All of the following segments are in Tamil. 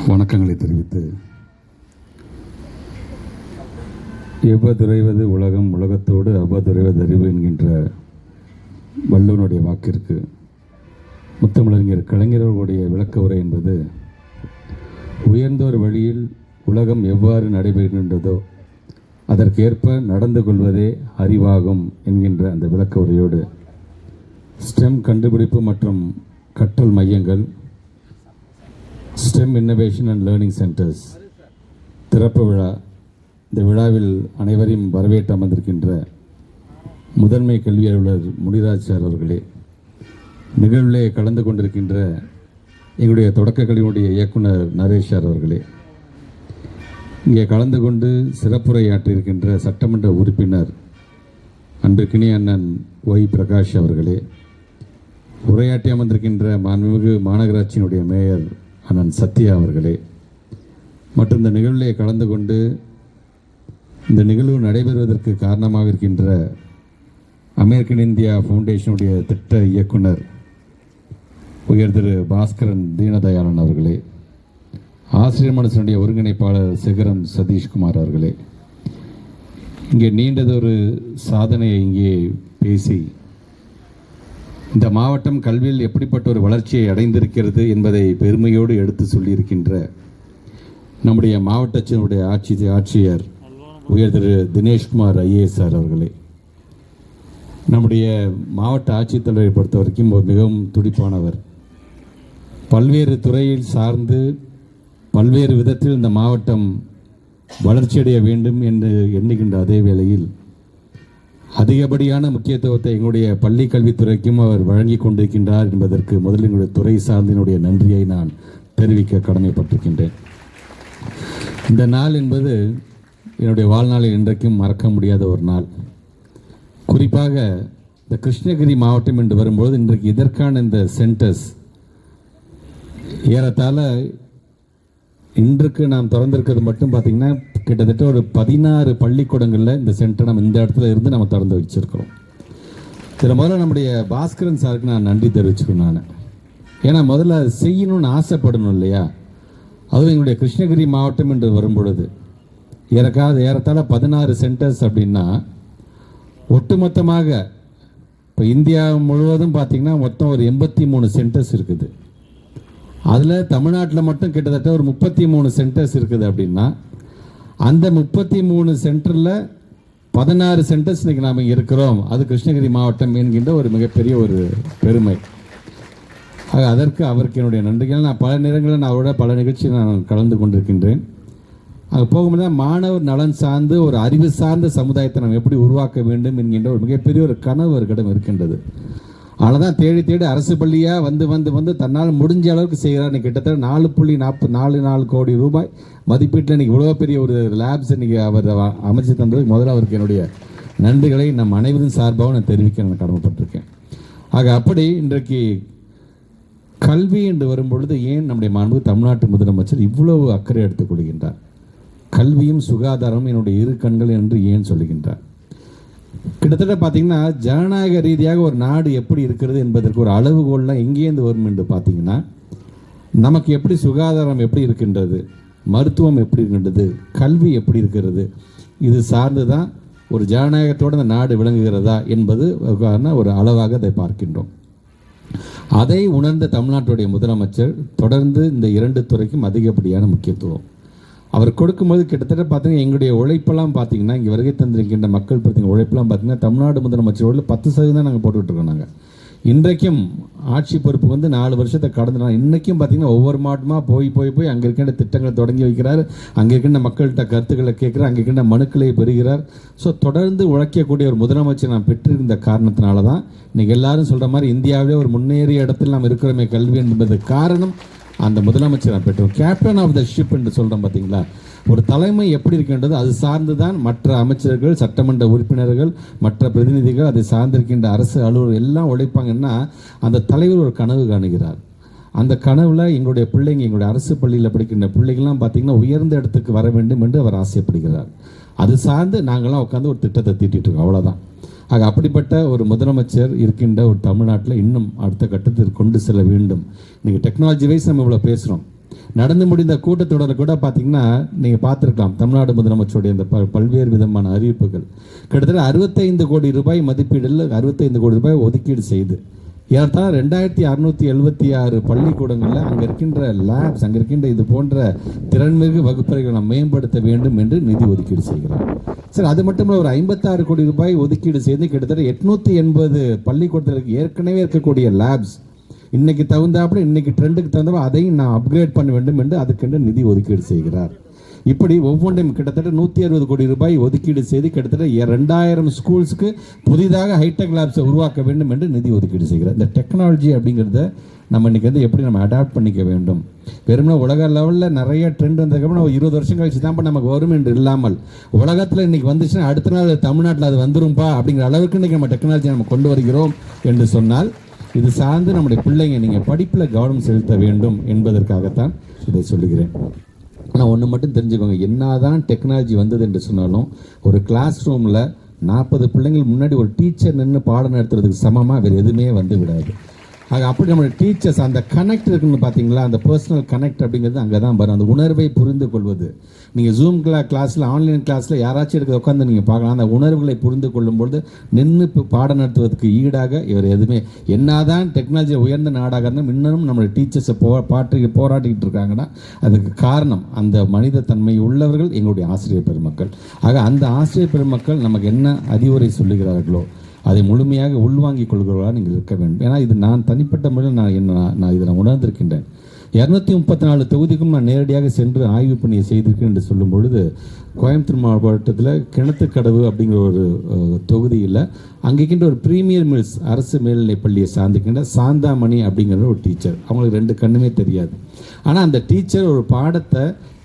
வணக்கங்களை தெரிவித்து, எவ்வதுரைவது உலகம் உலகத்தோடு அவ்வதுரைவது அறிவு என்கின்ற வள்ளுவனுடைய வாக்கிற்கு முத்தமிழறிஞர் கலைஞர்களுடைய விளக்க உரை என்பது, உயர்ந்தோர் வழியில் உலகம் எவ்வாறு நடைபெறுகின்றதோ அதற்கேற்ப நடந்து கொள்வதே அறிவாகும் என்கின்ற அந்த விளக்க உரையோடு ஸ்டெம் கண்டுபிடிப்பு மற்றும் கற்றல் மையங்கள், stem innovation and learning centres திறப்பு விழா. இந்த விழாவில் அனைவரையும் வரவேற்று அமர்ந்திருக்கின்ற முதன்மை கல்வி அலுவலர் முனிராஜ் சார் அவர்களே, நிகழ்விலே கலந்து கொண்டிருக்கின்ற எங்களுடைய தொடக்க கல்வியினுடைய இயக்குனர் நரேஷ் சார் அவர்களே, இங்கே கலந்து கொண்டு சிறப்புரையாற்றியிருக்கின்ற சட்டமன்ற உறுப்பினர் அன்பிற்கினிய அண்ணன் ஒய் பிரகாஷ் அவர்களே, உரையாற்றி அமர்ந்திருக்கின்ற மாண்புமிகு மாநகராட்சியினுடைய மேயர் அண்ணன் சத்யா அவர்களே, மற்றும் இந்த நிகழ்விலே கலந்து கொண்டு இந்த நிகழ்வு நடைபெறுவதற்கு காரணமாக இருக்கின்ற அமெரிக்கன் இந்தியா ஃபவுண்டேஷனுடைய திட்ட இயக்குனர் உயர் திரு பாஸ்கரன் தீனதயாளன் அவர்களே, ஆசிரியர் மனசனுடைய ஒருங்கிணைப்பாளர் சிகரம் சதீஷ்குமார் அவர்களே, இங்கே நீண்டதொரு சாதனையை இங்கே பேசி இந்த மாவட்டம் கல்வியில் எப்படிப்பட்ட ஒரு வளர்ச்சியை அடைந்திருக்கிறது என்பதை பெருமையோடு எடுத்து சொல்லியிருக்கின்ற நம்முடைய மாவட்டத்தினுடைய ஆட்சியர் உயர் திரு தினேஷ்குமார் ஐஏஎஸ் சார் அவர்களே, நம்முடைய மாவட்ட ஆட்சித்தலைவரை பொறுத்த வரைக்கும் மிகவும் துடிப்பானவர். பல்வேறு துறையில் சார்ந்து பல்வேறு விதத்தில் இந்த மாவட்டம் வளர்ச்சியடைய வேண்டும் என்று எண்ணுகின்ற அதே வேளையில் அதிகப்படியான முக்கியத்துவத்தை எங்களுடைய பள்ளி கல்வித்துறைக்கும் அவர் வழங்கி கொண்டிருக்கின்றார் என்பதற்கு முதலில் எங்களுடைய துறை சார்ந்தினுடைய நன்றியை நான் தெரிவிக்க கடமைப்பட்டிருக்கின்றேன். இந்த நாள் என்பது என்னுடைய வாழ்நாளில் இன்றைக்கும் மறக்க முடியாத ஒரு நாள். குறிப்பாக இந்த கிருஷ்ணகிரி மாவட்டம் என்று வரும்போது இன்றைக்கு இதற்கான இந்த சென்டர்ஸ் ஏறத்தாழ இன்றைக்கு நாம் திறந்திருக்கிறது மட்டும் பார்த்திங்கன்னா கிட்டத்தட்ட ஒரு 16 பள்ளிக்கூடங்களில் இந்த சென்டர் நம்ம இந்த இடத்துல இருந்து நம்ம திறந்து வச்சுருக்கிறோம். இதில் முதல்ல நம்முடைய பாஸ்கரன் சாருக்கு நான் நன்றி தெரிவிச்சுக்கணும். நான் ஏன்னா முதல்ல செய்யணும்னு ஆசைப்படணும் இல்லையா. அதுவும் எங்களுடைய கிருஷ்ணகிரி மாவட்டம் என்று வரும்பொழுது ஏறத்தாழ 16 சென்டர்ஸ் அப்படின்னா ஒட்டுமொத்தமாக இப்போ இந்தியா முழுவதும் பார்த்திங்கன்னா மொத்தம் ஒரு 83 சென்டர்ஸ் இருக்குது. அதில் தமிழ்நாட்டில் மட்டும் கிட்டத்தட்ட ஒரு 33 சென்டர்ஸ் இருக்குது. அப்படின்னா அந்த 33 சென்டரில் 16 சென்டர்ஸ் இன்றைக்கி நாம் இருக்கிறோம். அது கிருஷ்ணகிரி மாவட்டம் என்கின்ற ஒரு மிகப்பெரிய ஒரு பெருமை. அதற்கு அவருக்கு என்னுடைய நன்றிகள். நான் பல நேரங்களில் நான் அவரோட பல நிகழ்ச்சியில் நான் கலந்து கொண்டிருக்கின்றேன். அங்கே போகும்போது மாணவர் நலன் சார்ந்து ஒரு அறிவு சார்ந்த சமுதாயத்தை நம்ம எப்படி உருவாக்க வேண்டும் என்கின்ற ஒரு மிகப்பெரிய ஒரு கனவு அவர்களிடம் இருக்கின்றது. அதனால தான் தேடி அரசு பள்ளியாக வந்து தன்னால் முடிஞ்ச அளவுக்கு செய்கிறார். இன்றைக்கி கிட்டத்தட்ட 4.44 கோடி ரூபாய் மதிப்பீட்டில் இன்றைக்கி இவ்வளோ பெரிய ஒரு லேப்ஸ் இன்றைக்கி அவர் அமைச்சு தந்ததுக்கு முதல்ல அவருக்கு என்னுடைய நன்றிகளை நம் அனைவரும் சார்பாகவும் நான் தெரிவிக்க நான் கடமைப்பட்டிருக்கேன். ஆக அப்படி இன்றைக்கு கல்வி என்று வரும்பொழுது ஏன் நம்முடைய மாண்பு தமிழ்நாட்டு முதலமைச்சர் இவ்வளவு அக்கறை எடுத்துக்கொள்கின்றார்? கல்வியும் சுகாதாரமும் என்னுடைய இரு கண்கள் என்று ஏன் சொல்லுகின்றார்? கிட்டத்தட்ட பார்த்தீங்கன்னா ஜனநாயக ரீதியாக ஒரு நாடு எப்படி இருக்கிறது என்பதற்கு ஒரு அளவுகோல்லாம் எங்கேருந்து வரும் என்று பார்த்தீங்கன்னா, நமக்கு எப்படி சுகாதாரம் எப்படி இருக்கின்றது, மருத்துவம் எப்படி இருக்கின்றது, கல்வி எப்படி இருக்கிறது, இது சார்ந்து தான் ஒரு ஜனநாயகத்தோடு அந்த நாடு விளங்குகிறதா என்பது ஒரு அளவாக அதை பார்க்கின்றோம். அதை உணர்ந்த தமிழ்நாட்டுடைய முதலமைச்சர் தொடர்ந்து இந்த 2 துறைக்கும் அதிகப்படியான முக்கியத்துவம் அவர் கொடுக்கும்போது கிட்டத்தட்ட பார்த்தீங்கன்னா எங்களுடைய உழைப்பெல்லாம் பார்த்தீங்கன்னா இங்கே வருகை தந்திருக்கின்ற மக்கள் பார்த்தீங்கன்னா உழைப்பெல்லாம் பார்த்தீங்கன்னா தமிழ்நாடு முதலமைச்சரோட 10% நாங்கள் போட்டுக்கிட்டுருக்கோம். நாங்கள் இன்றைக்கும் ஆட்சி பொறுப்பு வந்து 4 வருஷத்தை கடந்து இன்றைக்கும் பார்த்தீங்கன்னா ஒவ்வொரு மாவட்டமாக போய் அங்கே இருக்கின்ற திட்டங்களை தொடங்கி வைக்கிறார். அங்கே இருக்கின்ற மக்கள்கிட்ட கருத்துக்களை கேட்குறார், அங்கே இருக்கின்ற மனுக்களை பெறுகிறார். ஸோ தொடர்ந்து உழைக்கக்கூடிய ஒரு முதலமைச்சர் நாம் பெற்றிருந்த காரணத்தினால தான் இன்றைக்கி எல்லாரும் சொல்கிற மாதிரி இந்தியாவிலே ஒரு முன்னேறிய இடத்தில் நாம் இருக்கிறோமே கல்வி என்பது காரணம் அந்த முதலமைச்சர் நான் பெற்றோம். கேப்டன் ஆஃப் த ஷிப் என்று சொல்கிறோம் பார்த்தீங்களா. ஒரு தலைமை எப்படி இருக்கின்றது அது சார்ந்து தான் மற்ற அமைச்சர்கள், சட்டமன்ற உறுப்பினர்கள், மற்ற பிரதிநிதிகள், அதை சார்ந்திருக்கின்ற அரசு அலுவலர்கள் எல்லாம் உழைப்பாங்கன்னா அந்த தலைவர் ஒரு கனவு காணுகிறார். அந்த கனவில் எங்களுடைய பிள்ளைங்க, எங்களுடைய அரசு பள்ளியில் படிக்கின்ற பிள்ளைகள்லாம் பார்த்திங்கன்னா உயர்ந்த இடத்துக்கு வர வேண்டும் என்று அவர் ஆசைப்படுகிறார். அது சார்ந்து நாங்கள்லாம் உட்காந்து ஒரு திட்டத்தை தீட்டிட்டு இருக்கோம், அவ்வளோதான். ஆக அப்படிப்பட்ட ஒரு முதலமைச்சர் இருக்கின்ற ஒரு தமிழ்நாட்டில் இன்னும் அடுத்த கட்டத்திற்கு கொண்டு செல்ல வேண்டும். இன்றைக்கி டெக்னாலஜி வைஸ் நம்ம இவ்வளோ பேசுகிறோம். நடந்து முடிந்த கூட்டத்தொடரில் கூட பார்த்தீங்கன்னா நீங்கள் பார்த்துருக்கலாம் தமிழ்நாடு முதலமைச்சருடைய இந்த பல்வேறு விதமான அறிவிப்புகள் கிட்டத்தட்ட 65 கோடி ரூபாய் மதிப்பீடில் 65 கோடி ரூபாய் ஒதுக்கீடு செய்து ஏறத்தாழ 2676 பள்ளிக்கூடங்களில் அங்கே இருக்கின்ற லேப்ஸ், அங்கே இருக்கின்ற இது போன்ற திறன்மிகு வகுப்பறைகளை நாம் மேம்படுத்த வேண்டும் என்று நிதி ஒதுக்கீடு செய்கிறார். சார், அது மட்டும் இல்லை, ஒரு 56 கோடி ரூபாய் ஒதுக்கீடு செய்து கிட்டத்தட்ட 880 பள்ளிக்கூடத்திற்கு ஏற்கனவே இருக்கக்கூடிய லேப்ஸ் இன்னைக்கு தகுந்தாப்புல இன்னைக்கு ட்ரெண்டுக்கு தகுந்தாப்புல அதையும் நான் அப்கிரேட் பண்ண வேண்டும் என்று அதுக்கென்று நிதி ஒதுக்கீடு செய்கிறார். இப்படி ஒவ்வொன்றையும் கிட்டத்தட்ட 160 கோடி ரூபாய் ஒதுக்கீடு செய்து கிட்டத்தட்ட 2000 ஸ்கூல்ஸ்க்கு புதிதாக ஹைடெக் லேப்ஸை உருவாக்க வேண்டும் என்று நிதி ஒதுக்கீடு செய்கிறார். இந்த டெக்னாலஜி அப்படிங்கிறத நம்ம இன்னைக்கு வந்து எப்படி நம்ம அடாப்ட் பண்ணிக்க வேண்டும். வெறும்னா உலக லெவலில் நிறைய ட்ரெண்ட் வந்ததுக்கப்புறம் 20 வருஷம் கழிச்சு தான் நமக்கு வரும் என்று இல்லாமல் உலகத்தில் இன்னைக்கு வந்துச்சுன்னா அடுத்த நாள் தமிழ்நாட்டில் அது வந்துரும்பா அப்படிங்கிற அளவுக்கு இன்னைக்கு நம்ம டெக்னாலஜி நம்ம கொண்டு வருகிறோம் என்று சொன்னால் இது சார்ந்து நம்முடைய பிள்ளைங்க நீங்கள் படிப்பில் கவனம் செலுத்த வேண்டும் என்பதற்காகத்தான் இதை சொல்லுகிறேன். ஆனால் ஒன்று மட்டும் தெரிஞ்சுக்கோங்க, என்னதான் டெக்னாலஜி வந்தது என்று சொன்னாலும் ஒரு கிளாஸ் ரூமில் 40 பிள்ளைங்கள் முன்னாடி ஒரு டீச்சர் நின்று பாடம் நடத்துறதுக்கு சமமாக வேறு எதுவுமே வந்து விடாது. ஆக அப்படி நம்மளுடைய டீச்சர்ஸ் அந்த கனெக்ட் இருக்குன்னு பார்த்தீங்களா, அந்த பர்சனல் கனெக்ட் அப்படிங்கிறது அங்கே தான் வரும். அந்த உணர்வை புரிந்து கொள்வது, நீங்கள் ஜூம் கிளாஸில் ஆன்லைன் கிளாஸில் யாராச்சும் எடுக்க உட்காந்து நீங்கள் பார்க்கலாம். அந்த உணர்வுகளை புரிந்து கொள்ளும்பொழுது நின்று பாடம் நடத்துவதற்கு ஈடாக இவர் எதுவுமே என்னதான் டெக்னாலஜி உயர்ந்த நாடாக இருந்தாலும் இன்னும் நம்மளுடைய டீச்சர்ஸை போராட்டிக்கிட்டு இருக்காங்கன்னா அதுக்கு காரணம் அந்த மனித தன்மை உள்ளவர்கள் எங்களுடைய ஆசிரியர் பெருமக்கள். ஆக அந்த ஆசிரியர் பெருமக்கள் நமக்கு என்ன அறிவுரை சொல்லுகிறார்களோ அதை முழுமையாக உள்வாங்கிக் கொள்கிறவர்களாக நீங்கள் இருக்க வேண்டும். ஏன்னா இது நான் தனிப்பட்ட முறையில் நான் இதை நான் உணர்ந்திருக்கின்றேன். 234 தொகுதிக்கும் நான் நேரடியாக சென்று ஆய்வு பணியை செய்திருக்கேன் என்று சொல்லும் பொழுது கோயம்புத்தூர் மாவட்டத்தில் கிணத்துக்கடவு அப்படிங்கிற ஒரு தொகுதியில் அங்கிருக்கின்ற ஒரு ப்ரீமியர் மில்ஸ் அரசு மேல்நிலைப் பள்ளியை சார்ந்திருக்கின்ற சாந்தாமணி அப்படிங்கிற ஒரு டீச்சர். அவங்களுக்கு 2 கண்ணுமே தெரியாது. ஆனால் அந்த டீச்சர் ஒரு பாடத்தை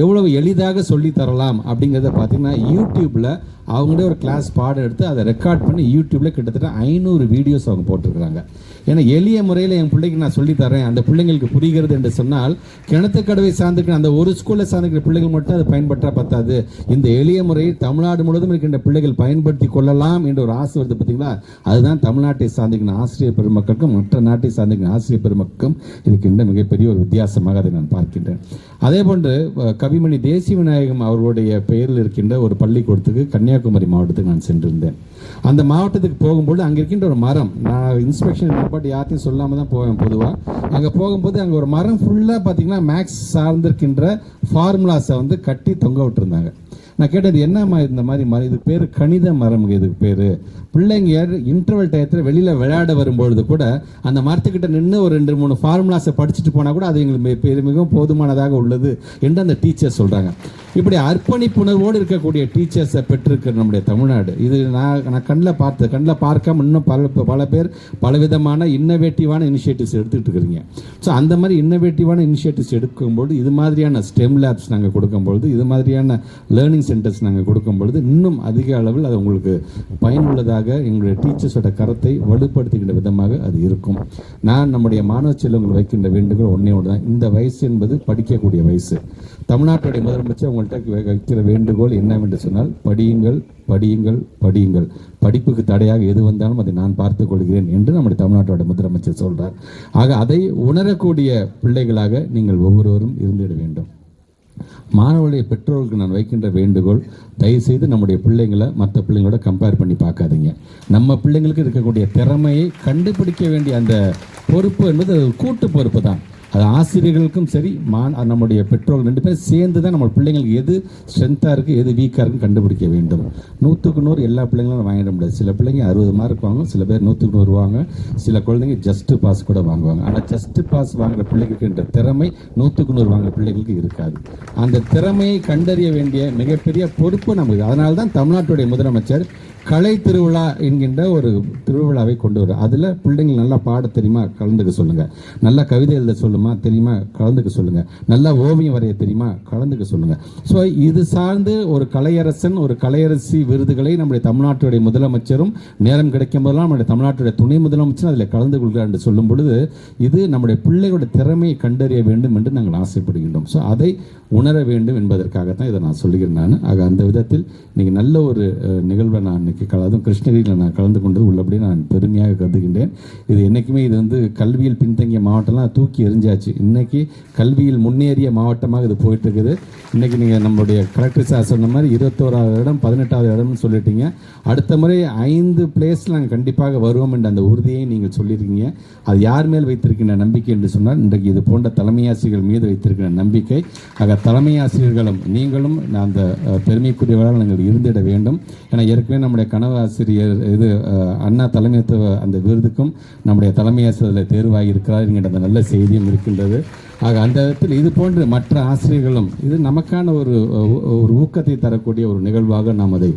எவ்வளவு எளிதாக சொல்லி தரலாம் அப்படிங்கிறத பார்த்தீங்கன்னா யூடியூப்பில் அவங்களே ஒரு கிளாஸ் பாடம் எடுத்து அதை ரெக்கார்ட் பண்ணி யூடியூப்பில் கிட்டத்தட்ட 500 வீடியோஸ் அவங்க போட்டிருக்கிறாங்க. ஏன்னா எளிய முறையில் என் பிள்ளைக்கு நான் சொல்லித்தரேன், அந்த பிள்ளைங்களுக்கு புரிகிறது என்று சொன்னால் கிணத்துக்கடவை சார்ந்திருக்கிற அந்த ஒரு ஸ்கூலில் சார்ந்திருக்கிற பிள்ளைகள் மட்டும் அதை பயன்படுத்த பத்தாது. இந்த எளிய முறையை தமிழ்நாடு முழுவதும் இருக்கின்ற பிள்ளைகள் பயன்படுத்தி கொள்ளலாம் என்ற ஒரு ஆசை வருது பார்த்தீங்களா. அதுதான் தமிழ்நாட்டை சார்ந்திருக்கிற ஆசிரியர் பெருமக்களுக்கும் மற்ற நாட்டை சார்ந்திருக்கிற ஆசிரியர் பெருமக்களுக்கும் இருக்கின்ற மிகப்பெரிய ஒரு வித்தியாசமாக அதை நான் பார்க்கின்றேன். அதே போன்று கவிமணி தேசிய விநாயகம் அவர்களுடைய பெயரில் இருக்கின்ற ஒரு பள்ளிக்கூடத்துக்கு கன்னியாகுமரி மாவட்டத்துக்கு நான் சென்றிருந்தேன். அந்த மாவட்டத்துக்கு போகும்போது அங்கே இருக்கின்ற ஒரு மரம், நான் இன்ஸ்பெக்ஷன் பட் யார்ட்டையும் சொல்லாமல் தான் போவேன் பொதுவாக. அங்கே போகும்போது அங்கே ஒரு மரம் ஃபுல்லாக பார்த்தீங்கன்னா மேக்ஸ் சார்ந்திருக்கின்ற ஃபார்முலாஸை வந்து கட்டி தொங்க விட்டுருந்தாங்க. நான் கேட்டது என்னம்மா இந்த மாதிரி மரம், இதுக்கு பேர் கணித மரம், இதுக்கு பேர் பிள்ளைங்க இன்டர்வல் டயத்தில் வெளியில் விளையாட வரும்பொழுது கூட அந்த மரத்துக்கிட்ட நின்று ஒரு 2-3 ஃபார்முலாஸை படிச்சுட்டு போனால் கூட அது எங்களுக்கு மிகவும் போதுமானதாக உள்ளது என்று அந்த டீச்சர் சொல்கிறாங்க. இப்படி அர்ப்பணிப்புணர்வோடு இருக்கக்கூடிய டீச்சர்ஸை பெற்றிருக்கிற நம்முடைய தமிழ்நாடு, இது நான் கண்ணில் பார்க்காம இன்னும் பல பேர் பலவிதமான இன்னோவேட்டிவான இனிஷியேட்டிவ்ஸ் எடுத்துகிட்டு இருக்கிறீங்க. ஸோ அந்த மாதிரி இன்னோவேட்டிவான இனிஷியேட்டிவ்ஸ் எடுக்கும்பொழுது இது மாதிரியான ஸ்டெம் லேப்ஸ் நாங்கள் கொடுக்கும்பொழுது, இது மாதிரியான லேர்னிங் சென்டர்ஸ் நாங்கள் கொடுக்கும்பொழுது இன்னும் அதிக அளவில் அது உங்களுக்கு பயனுள்ளதாக எங்களுடைய டீச்சர்ஸோட கரத்தை வலுப்படுத்துகின்ற விதமாக அது இருக்கும். நான் நம்முடைய மாணவ செல்வங்கள் வைக்கின்ற வேண்டுகோள் ஒன்றே ஒன்று தான். இந்த வயசு என்பது படிக்கக்கூடிய வயசு. தமிழ்நாட்டுடைய முதலமைச்சர் உங்கள்கிட்ட வைக்கிற வேண்டுகோள் என்னவென்று சொன்னால் படியுங்கள், படியுங்கள், படியுங்கள். படிப்புக்கு தடையாக எது வந்தாலும் அதை நான் பார்த்துக் கொள்கிறேன் என்று நம்முடைய தமிழ்நாட்டோட முதலமைச்சர் சொல்றார். ஆக அதை உணரக்கூடிய பிள்ளைகளாக நீங்கள் ஒவ்வொருவரும் இருந்திட வேண்டும். மாணவர்களுடைய பெற்றோர்களுக்கு நான் வைக்கின்ற வேண்டுகோள், தயவுசெய்து நம்முடைய பிள்ளைங்களை மற்ற பிள்ளைங்களோட கம்பேர் பண்ணி பார்க்காதீங்க. நம்ம பிள்ளைங்களுக்கு இருக்கக்கூடிய திறமையை கண்டுபிடிக்க வேண்டிய அந்த பொறுப்பு என்பது கூட்டு பொறுப்பு தான். அது ஆசிரியர்களுக்கும் சரி நம்முடைய பெற்றோர்கள் 2 பேரும் சேர்ந்து தான் நம்ம பிள்ளைங்களுக்கு எது ஸ்ட்ரென்த்தாக இருக்குது எது வீக்காக இருக்குன்னு கண்டுபிடிக்க வேண்டும். 100க்கு 100 எல்லா பிள்ளைங்களும் வாங்கிட முடியாது. சில பிள்ளைங்க 60 மார்க் வாங்குவாங்க, சில பேர் 100க்கு 100 வாங்க, சில குழந்தைங்க ஜஸ்ட் பாஸ் கூட வாங்குவாங்க. ஆனால் ஜஸ்ட் பாஸ் வாங்குற பிள்ளைகளுக்கு என்ற திறமை 100க்கு 100 வாங்குற பிள்ளைகளுக்கு இருக்காது. அந்த திறமையை கண்டறிய வேண்டிய மிகப்பெரிய பொறுப்பு நமக்கு. அதனால தான் தமிழ்நாட்டுடைய முதலமைச்சர் கலை திருவிழா என்கின்ற ஒரு திருவிழாவை கொண்டு வரும். அதில் பிள்ளைங்க நல்லா பாட தெரியுமா, கலந்துக்க சொல்லுங்கள். நல்லா கவிதை எழுத சொல்லுமா தெரியுமா, கலந்துக்க சொல்லுங்கள். நல்லா ஓவியம் வரைய தெரியுமா, கலந்துக்க சொல்லுங்கள். ஸோ இது சார்ந்து ஒரு கலையரசன் ஒரு கலையரசி விருதுகளை நம்முடைய தமிழ்நாட்டுடைய முதலமைச்சரும் நேரம் கிடைக்கும் போதெல்லாம் நம்முடைய தமிழ்நாட்டுடைய துணை முதலமைச்சரும் அதில் கலந்து கொள்கிறார் என்று சொல்லும் பொழுது இது நம்முடைய பிள்ளைகளுடைய திறமையை கண்டறிய வேண்டும் என்று நாங்கள் ஆசைப்படுகின்றோம். ஸோ அதை உணர வேண்டும் என்பதற்காகத்தான் இதை நான் சொல்லுகிறேன் நான். ஆக அந்த விதத்தில் இன்றைக்கி நல்ல ஒரு நிகழ்வை நான் இன்றைக்கி அதுவும் கிருஷ்ணகிரியில் நான் கலந்து கொண்டது உள்ளபடி நான் பெருமையாக கருதுகின்றேன். இது என்றைக்குமே இது வந்து கல்வியில் பின்தங்கிய மாவட்டம்லாம் தூக்கி எறிஞ்சாச்சு. இன்றைக்கி கல்வியில் முன்னேறிய மாவட்டமாக இது போயிட்டுருக்குது. இன்றைக்கி நீங்கள் நம்மளுடைய கலெக்டர் சார் சொன்ன மாதிரி 21வது இடம் 18வது இடம்னு சொல்லிட்டீங்க. அடுத்த முறை 5 பிளேஸில் நாங்கள் கண்டிப்பாக வருவோம் என்ற அந்த உறுதியை நீங்கள் சொல்லியிருக்கீங்க. அது யார் மேல் வைத்திருக்கின்ற நம்பிக்கை என்று சொன்னால் இன்றைக்கு இது போன்ற தலைமை ஆசிரியர்கள் மீது வைத்திருக்கிற நம்பிக்கை. ஆக தலைமை ஆசிரியர்களும் நீங்களும் அந்த பெருமைக்குரியவரால் நாங்கள் இருந்திட வேண்டும். ஏன்னா ஏற்கனவே நம்முடைய கனவு ஆசிரியர் இது அண்ணா தலைமைத்துவ அந்த விருதுக்கும் நம்முடைய தலைமை ஆசிரியர் தேர்வாகி இருக்கிறார் என்கின்ற அந்த நல்ல செய்தியும் இருக்கின்றது. ஆக அந்த விதத்தில் இது போன்ற மற்ற ஆசிரியர்களும் இது நமக்கான ஒரு ஊக்கத்தை தரக்கூடிய ஒரு நிகழ்வாக நாம் அதை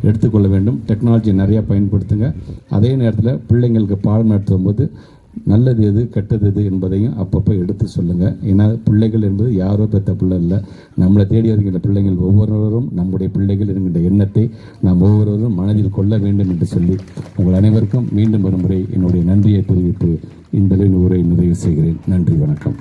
எடுத்துக்கொள்ள வேண்டும். டெக்னாலஜி நிறையா பயன்படுத்துங்க. அதே நேரத்தில் பிள்ளைங்களுக்கு பாடம் நடத்தும் போது நல்லது எது கெட்டது எது என்பதையும் அப்பப்போ எடுத்து சொல்லுங்கள். ஏன்னா பிள்ளைகள் என்பது யாரோ பெற்ற பிள்ளை இல்லை, நம்மளை தேடி வருகின்ற பிள்ளைகள் ஒவ்வொருவரும் நம்முடைய பிள்ளைகள் என்கின்ற எண்ணத்தை நாம் ஒவ்வொருவரும் மனதில் கொள்ள வேண்டும் என்று சொல்லி உங்கள் அனைவருக்கும் மீண்டும் ஒரு முறை என்னுடைய நன்றியை தெரிவித்து இந்த உரையை நிறைவு செய்கிறேன். நன்றி, வணக்கம்.